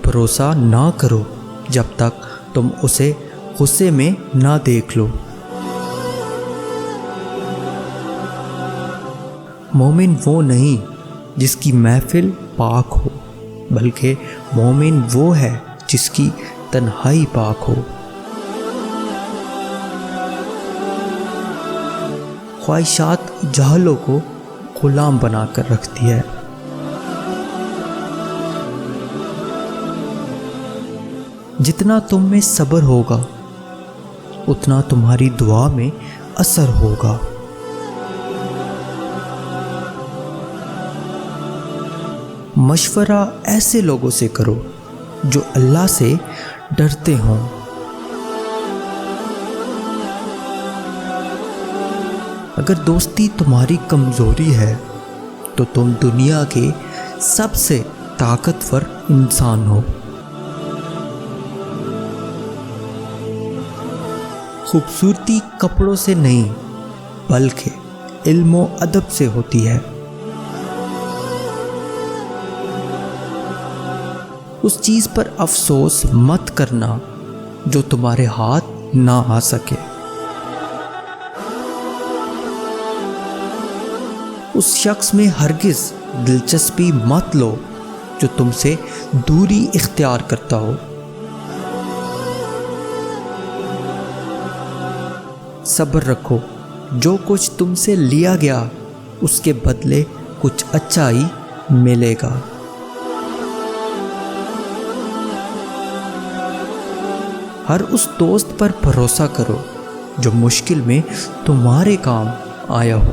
بھروسہ نہ کرو جب تک تم اسے غصے میں نہ دیکھ لو۔ مومن وہ نہیں جس کی محفل پاک ہو، بلکہ مومن وہ ہے جس کی تنہائی پاک ہو۔ خواہشات جاہلوں کو غلام بنا کر رکھتی ہے۔ جتنا تم میں صبر ہوگا اتنا تمہاری دعا میں اثر ہوگا۔ مشورہ ایسے لوگوں سے کرو جو اللہ سے ڈرتے ہوں۔ اگر دوستی تمہاری کمزوری ہے تو تم دنیا کے سب سے طاقتور انسان ہو۔ خوبصورتی کپڑوں سے نہیں بلکہ علم و ادب سے ہوتی ہے۔ اس چیز پر افسوس مت کرنا جو تمہارے ہاتھ نہ آ سکے۔ اس شخص میں ہرگز دلچسپی مت لو جو تم سے دوری اختیار کرتا ہو۔ صبر رکھو، جو کچھ تم سے لیا گیا اس کے بدلے کچھ اچھا ہی ملے گا۔ ہر اس دوست پر بھروسہ کرو جو مشکل میں تمہارے کام آیا ہو۔